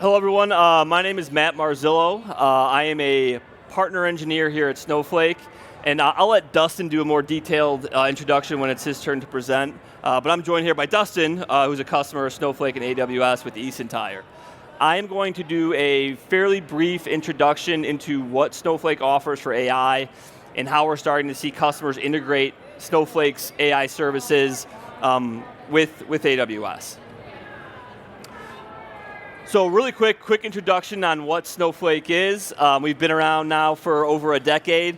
Hello, everyone. My name is Matt Marzillo. I am a partner engineer here at Snowflake, and I'll let Dustin do a more detailed introduction when it's his turn to present. But I'm joined here by Dustin, who's a customer of Snowflake and AWS with eSentire. I am going to do a fairly brief introduction into what Snowflake offers for AI and how we're starting to see customers integrate Snowflake's AI services with AWS. So really quick introduction on what Snowflake is. We've been around now for over a decade.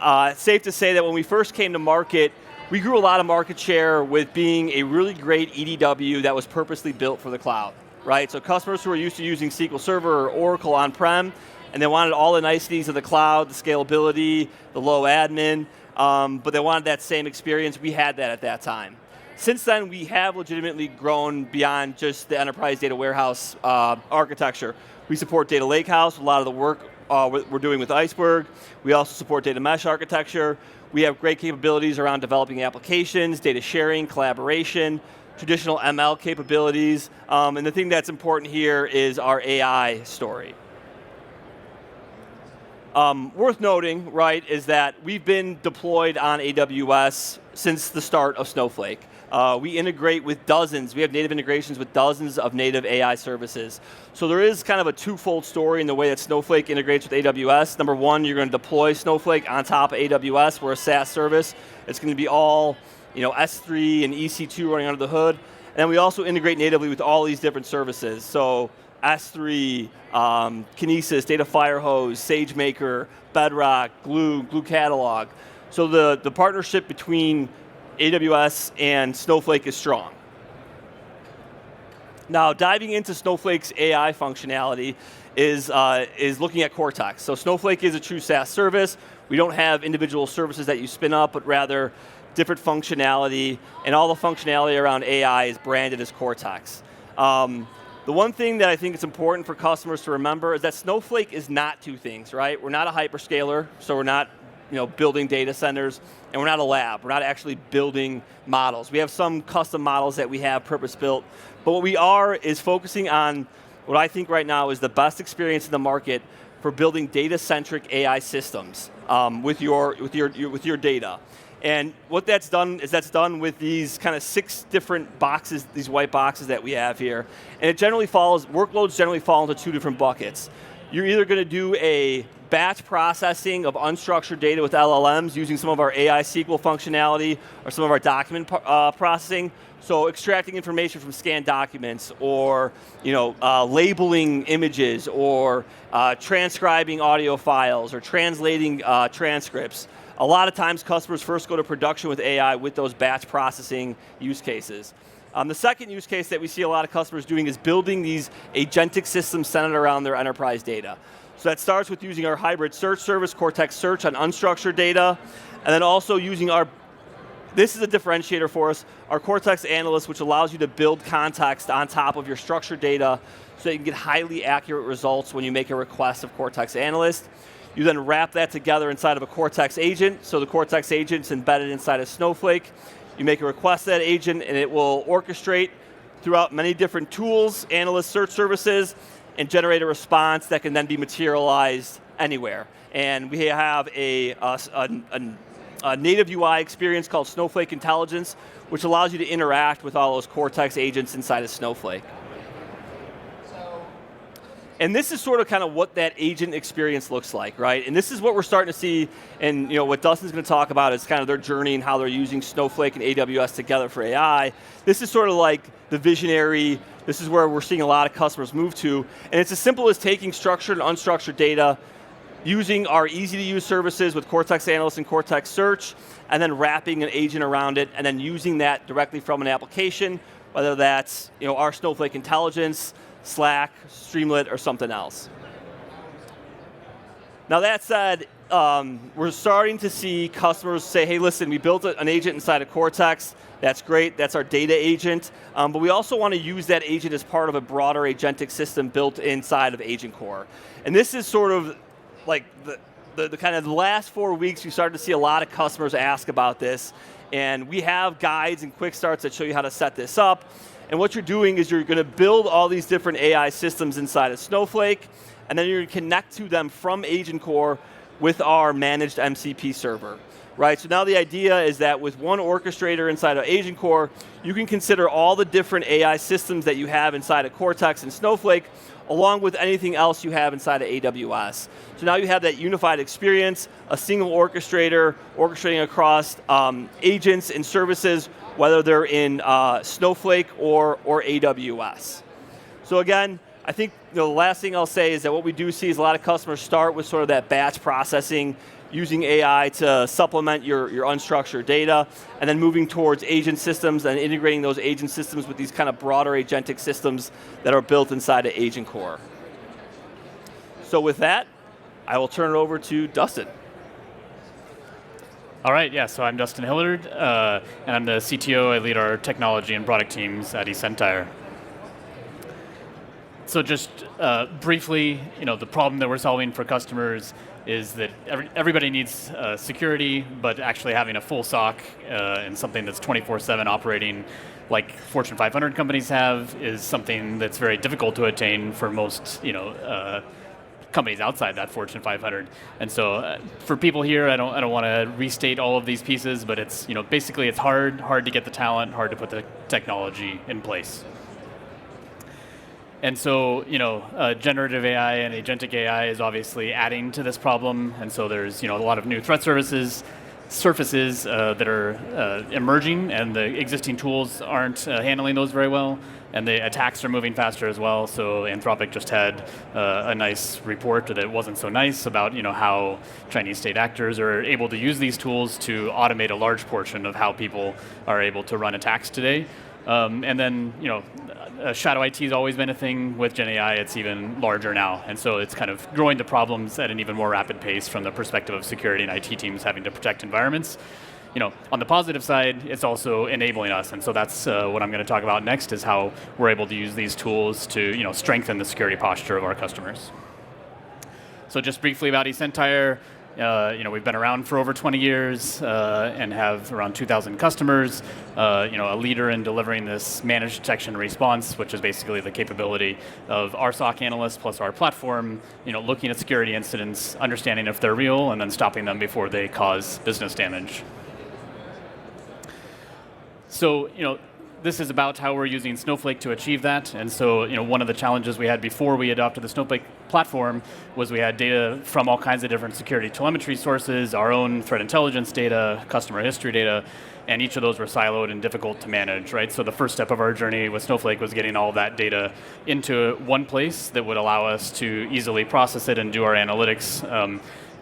It's safe to say that when we first came to market, we grew a lot of market share with being a really great EDW that was purposely built for the cloud, right? So customers who are used to using SQL Server or Oracle on-prem, and they wanted all the niceties of the cloud, the scalability, the low admin, but they wanted that same experience. We had that at that time. Since then, we have legitimately grown beyond just the enterprise data warehouse architecture. We support data lakehouse, a lot of the work we're doing with Iceberg. We also support data mesh architecture. We have great capabilities around developing applications, data sharing, collaboration, traditional ML capabilities, and the thing that's important here is our AI story. Worth noting, right, is that we've been deployed on AWS since the start of Snowflake. We integrate with dozens, we have native integrations with dozens of native AI services. So there is kind of a twofold story in the way that Snowflake integrates with AWS. Number one, you're going to deploy Snowflake on top of AWS. We're a SaaS service. It's going to be all S3 and EC2 running under the hood. And then we also integrate natively with all these different services. So S3, Kinesis, Data Firehose, SageMaker, Bedrock, Glue Catalog. So the partnership between AWS and Snowflake is strong. Now, diving into Snowflake's AI functionality is looking at Cortex. So Snowflake is a true SaaS service. We don't have individual services that you spin up, but rather different functionality, and all the functionality around AI is branded as Cortex. The one thing that I think is important for customers to remember is that Snowflake is not two things, right? We're not a hyperscaler, so we're not building data centers, and we're not a lab. We're not actually building models. We have some custom models that we have purpose-built, but what we are is focusing on what I think right now is the best experience in the market for building data-centric AI systems with your data. And what that's done is with these kind of 6 different boxes, these white boxes that we have here. And workloads generally fall into 2 different buckets. You're either going to do a batch processing of unstructured data with LLMs using some of our AI SQL functionality or some of our document processing. So extracting information from scanned documents, or labeling images, or transcribing audio files, or translating transcripts. A lot of times customers first go to production with AI with those batch processing use cases. The second use case that we see a lot of customers doing is building these agentic systems centered around their enterprise data. So that starts with using our hybrid search service, Cortex Search, on unstructured data, and then also using this is a differentiator for us, our Cortex Analyst, which allows you to build context on top of your structured data so you can get highly accurate results when you make a request of Cortex Analyst. You then wrap that together inside of a Cortex agent, so the Cortex agent's embedded inside of Snowflake. You make a request to that agent, and it will orchestrate throughout many different tools, analyst search services, and generate a response that can then be materialized anywhere. And we have a native UI experience called Snowflake Intelligence, which allows you to interact with all those Cortex agents inside of Snowflake. And this is sort of kind of what that agent experience looks like, right? And this is what we're starting to see, and what Dustin's going to talk about is kind of their journey and how they're using Snowflake and AWS together for AI. This is sort of like the visionary, this is where we're seeing a lot of customers move to, and it's as simple as taking structured and unstructured data, using our easy-to-use services with Cortex Analyst and Cortex Search, and then wrapping an agent around it, and then using that directly from an application, whether that's our Snowflake Intelligence, Slack, Streamlit, or something else. Now that said, we're starting to see customers say, hey, listen, we built an agent inside of Cortex. That's great. That's our data agent. But we also want to use that agent as part of a broader agentic system built inside of Agent Core. And this is sort of like the kind of the last 4 weeks, we started to see a lot of customers ask about this. And we have guides and quick starts that show you how to set this up. And what you're doing is you're going to build all these different AI systems inside of Snowflake, and then you're going to connect to them from Agent Core with our managed MCP server. Right, so now the idea is that with one orchestrator inside of Agent Core, you can consider all the different AI systems that you have inside of Cortex and Snowflake, along with anything else you have inside of AWS. So now you have that unified experience, a single orchestrator orchestrating across agents and services, whether they're in Snowflake or AWS. So again, I think the last thing I'll say is that what we do see is a lot of customers start with sort of that batch processing, using AI to supplement your unstructured data, and then moving towards agent systems and integrating those agent systems with these kind of broader agentic systems that are built inside of Agent Core. So with that, I will turn it over to Dustin. All right, yeah, so I'm Dustin Hillard, and I'm the CTO. I lead our technology and product teams at eSentire. So just briefly, the problem that we're solving for customers is that everybody needs security, but actually having a full SOC and something that's 24/7 operating like Fortune 500 companies have is something that's very difficult to attain for most companies outside that Fortune 500. And so for people here, I don't want to restate all of these pieces, but it's basically it's hard to get the talent, hard to put the technology in place. And so, generative AI and agentic AI is obviously adding to this problem. And so there's, a lot of new threat surfaces that are emerging, and the existing tools aren't handling those very well. And the attacks are moving faster as well. So Anthropic just had a nice report that wasn't so nice about, how Chinese state actors are able to use these tools to automate a large portion of how people are able to run attacks today. And then, shadow IT has always been a thing. With Gen AI, it's even larger now. And so it's kind of growing the problems at an even more rapid pace from the perspective of security and IT teams having to protect environments. On the positive side, it's also enabling us. And so that's what I'm going to talk about next, is how we're able to use these tools to, strengthen the security posture of our customers. So just briefly about eSentire. We've been around for over 20 years and have around 2,000 customers. A leader in delivering this managed detection and response, which is basically the capability of our SOC analysts plus our platform, looking at security incidents, understanding if they're real, and then stopping them before they cause business damage. So, this is about how we're using Snowflake to achieve that. And so, one of the challenges we had before we adopted the Snowflake platform was we had data from all kinds of different security telemetry sources, our own threat intelligence data, customer history data, and each of those were siloed and difficult to manage, right? So the first step of our journey with Snowflake was getting all that data into one place that would allow us to easily process it and do our analytics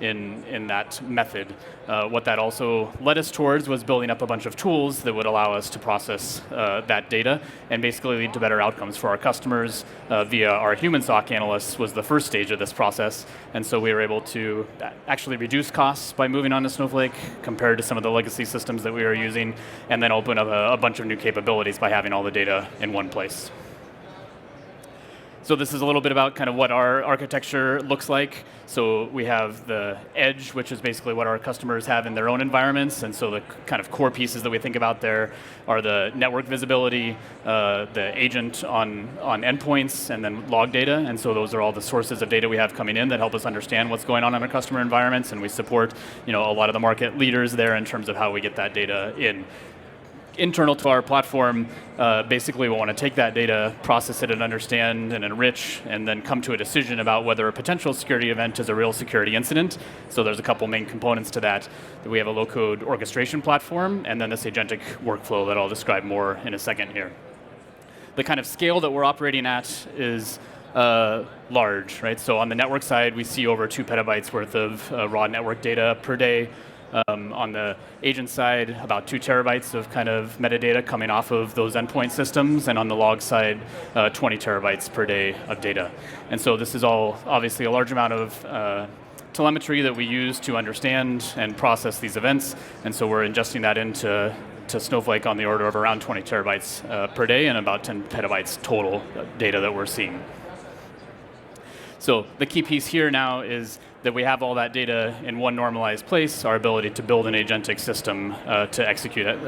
in that method. What that also led us towards was building up a bunch of tools that would allow us to process that data and basically lead to better outcomes for our customers via our human SOC analysts was the first stage of this process. And so we were able to actually reduce costs by moving on to Snowflake compared to some of the legacy systems that we were using, and then open up a bunch of new capabilities by having all the data in one place. So this is a little bit about kind of what our architecture looks like. So we have the edge, which is basically what our customers have in their own environments. And so the kind of core pieces that we think about there are the network visibility, the agent on endpoints, and then log data. And so those are all the sources of data we have coming in that help us understand what's going on in our customer environments. And we support a lot of the market leaders there in terms of how we get that data in. Internal to our platform, basically we want to take that data, process it and understand and enrich, and then come to a decision about whether a potential security event is a real security incident. So there's a couple main components to that. We have a low-code orchestration platform, and then this agentic workflow that I'll describe more in a second here. The kind of scale that we're operating at is large, right? So on the network side, we see over 2 petabytes worth of raw network data per day. On the agent side, about 2 terabytes of kind of metadata coming off of those endpoint systems, and on the log side, 20 terabytes per day of data. And so this is all obviously a large amount of telemetry that we use to understand and process these events. And so we're ingesting that into Snowflake on the order of around 20 terabytes per day, and about 10 petabytes total data that we're seeing. So the key piece here now is that we have all that data in one normalized place, our ability to build an agentic system to execute it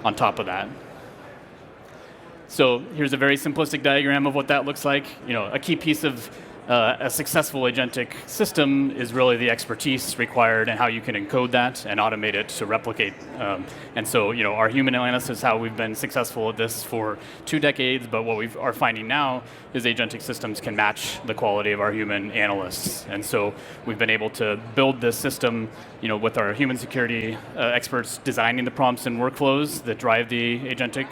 on top of that. So here's a very simplistic diagram of what that looks like. A key piece of a successful agentic system is really the expertise required and how you can encode that and automate it to replicate. And so, our human analysts is how we've been successful at this for 2 decades, but what we are finding now is agentic systems can match the quality of our human analysts. And so we've been able to build this system, with our human security experts designing the prompts and workflows that drive the agentic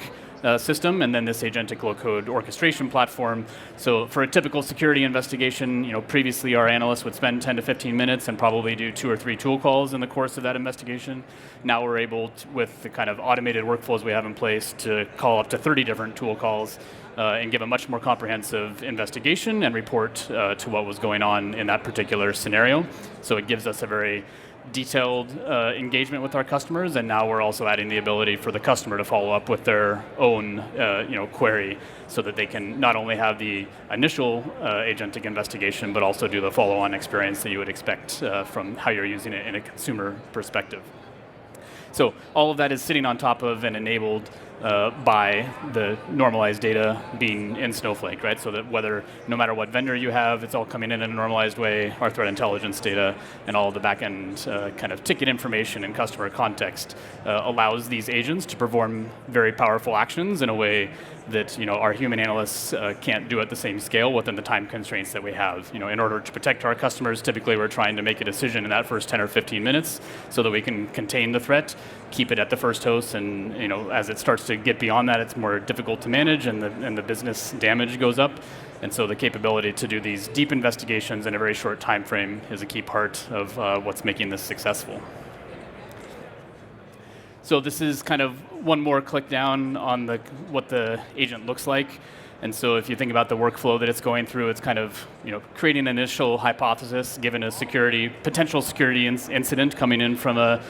system, and then this agentic low-code orchestration platform. So for a typical security investigation, previously our analysts would spend 10 to 15 minutes and probably do 2 or 3 tool calls in the course of that investigation. Now we're able to, with the kind of automated workflows we have in place, to call up to 30 different tool calls and give a much more comprehensive investigation and report to what was going on in that particular scenario. So it gives us a very detailed engagement with our customers, and now we're also adding the ability for the customer to follow up with their own query, so that they can not only have the initial agentic investigation, but also do the follow-on experience that you would expect from how you're using it in a consumer perspective. So all of that is sitting on top of and enabled by the normalized data being in Snowflake, right? So that no matter what vendor you have, it's all coming in a normalized way. Our threat intelligence data and all of the back-end kind of ticket information and customer context allows these agents to perform very powerful actions in a way that our human analysts can't do at the same scale within the time constraints that we have. In order to protect our customers, typically we're trying to make a decision in that first 10 or 15 minutes so that we can contain the threat, keep it at the first host, and as it starts to get beyond that, it's more difficult to manage, and the business damage goes up. And so the capability to do these deep investigations in a very short time frame is a key part of what's making this successful. So this is kind of one more click down on what the agent looks like. And so if you think about the workflow that it's going through, it's kind of creating an initial hypothesis given a potential security incident coming in from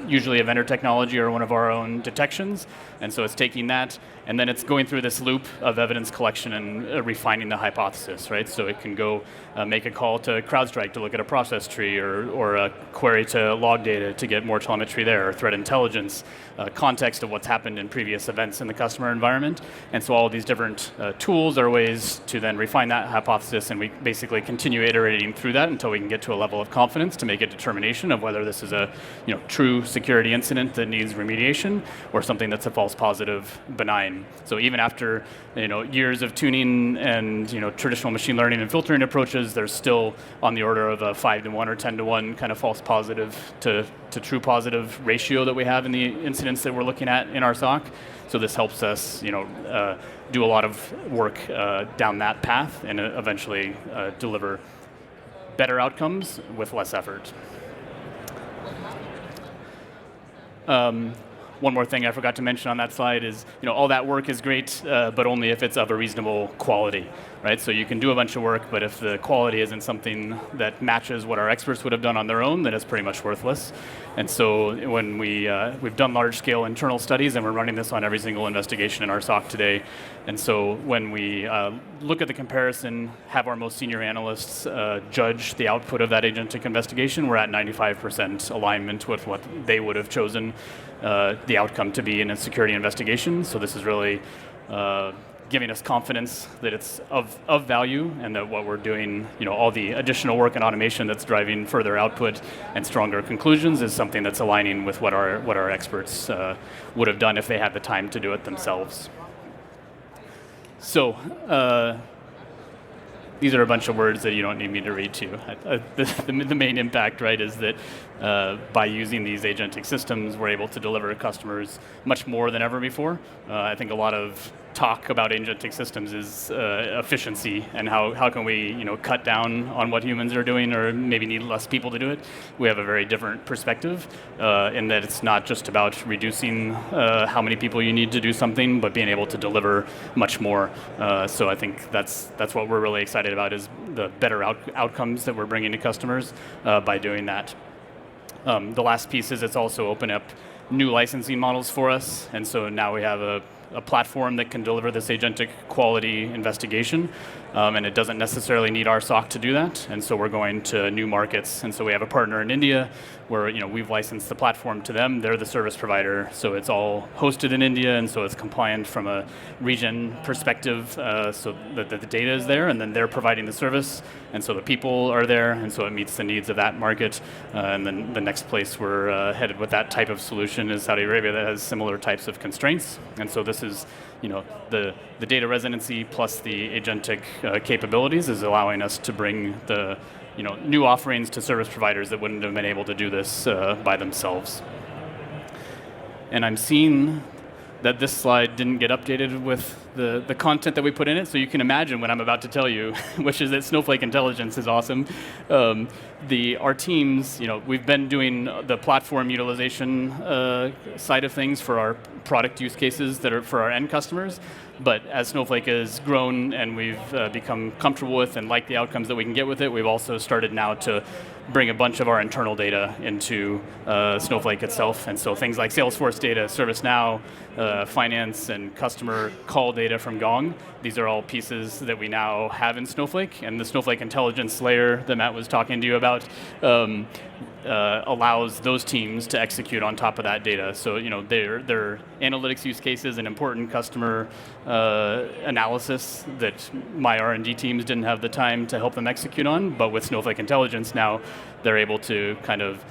usually a vendor technology or one of our own detections. And so it's taking that, and then it's going through this loop of evidence collection and refining the hypothesis, right? So it can go make a call to CrowdStrike to look at a process tree, or a query to log data to get more telemetry there, or threat intelligence, context of what's happened in previous events in the customer environment. And so all of these different tools are ways to then refine that hypothesis, and we basically continue iterating through that until we can get to a level of confidence to make a determination of whether this is a true security incident that needs remediation, or something that's a false positive benign. So even after years of tuning and traditional machine learning and filtering approaches, there's still on the order of a 5-to-1 or 10-to-1 kind of false positive to true positive ratio that we have in the incidents that we're looking at in our SOC. So this helps us do a lot of work down that path and eventually deliver better outcomes with less effort. One more thing I forgot to mention on that slide is, all that work is great, but only if it's of a reasonable quality, right? So you can do a bunch of work, but if the quality isn't something that matches what our experts would have done on their own, then it's pretty much worthless. And so when we've done large-scale internal studies, and we're running this on every single investigation in our SOC today. And so when we look at the comparison, have our most senior analysts judge the output of that agentic investigation, we're at 95% alignment with what they would have chosen the outcome to be in a security investigation. So this is really giving us confidence that it's of value, and that what we're doing, all the additional work and automation that's driving further output and stronger conclusions is something that's aligning with what our experts would have done if they had the time to do it themselves. So these are a bunch of words that you don't need me to read to you. The main impact, right, is that by using these agentic systems, we're able to deliver to customers much more than ever before. I think a lot of talk about agentic systems is efficiency, and how can we cut down on what humans are doing, or maybe need less people to do it. We have a very different perspective in that it's not just about reducing how many people you need to do something, but being able to deliver much more. So I think that's what we're really excited about, is the better outcomes that we're bringing to customers by doing that. The last piece is it's also opened up new licensing models for us, and so now we have a a platform that can deliver this agentic quality investigation, and it doesn't necessarily need our SOC to do that. And so we're going to new markets. And so we have a partner in India where we've licensed the platform to them. They're the service provider, so it's all hosted in India, and so it's compliant from a region perspective, so that the data is there, and then they're providing the service, and so the people are there, and so it meets the needs of that market. And then the next place we're headed with that type of solution is Saudi Arabia, that has similar types of constraints. And so this is, the data residency plus the agentic capabilities is allowing us to bring the new offerings to service providers that wouldn't have been able to do this by themselves. And I'm seeing that this slide didn't get updated with the content that we put in it, so you can imagine what I'm about to tell you, which is that Snowflake Intelligence is awesome. Our teams, we've been doing the platform utilization side of things for our product use cases that are for our end customers, but as Snowflake has grown and we've become comfortable with and like the outcomes that we can get with it, we've also started now to bring a bunch of our internal data into Snowflake itself. And so things like Salesforce data, ServiceNow, finance, and customer call data from Gong, these are all pieces that we now have in Snowflake. And the Snowflake intelligence layer that Matt was talking to you about allows those teams to execute on top of that data. So their analytics use cases and important customer analysis that my R&D teams didn't have the time to help them execute on, but with Snowflake Intelligence now, they're able to kind of,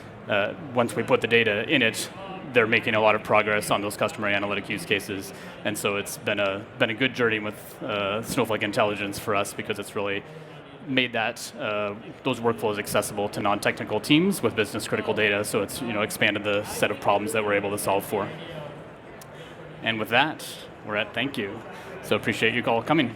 once we put the data in it, they're making a lot of progress on those customer analytic use cases. And so it's been a good journey with Snowflake Intelligence for us, because it's really made that those workflows accessible to non-technical teams with business critical data. So it's expanded the set of problems that we're able to solve for. And with that, we're at thank you. So appreciate you all coming.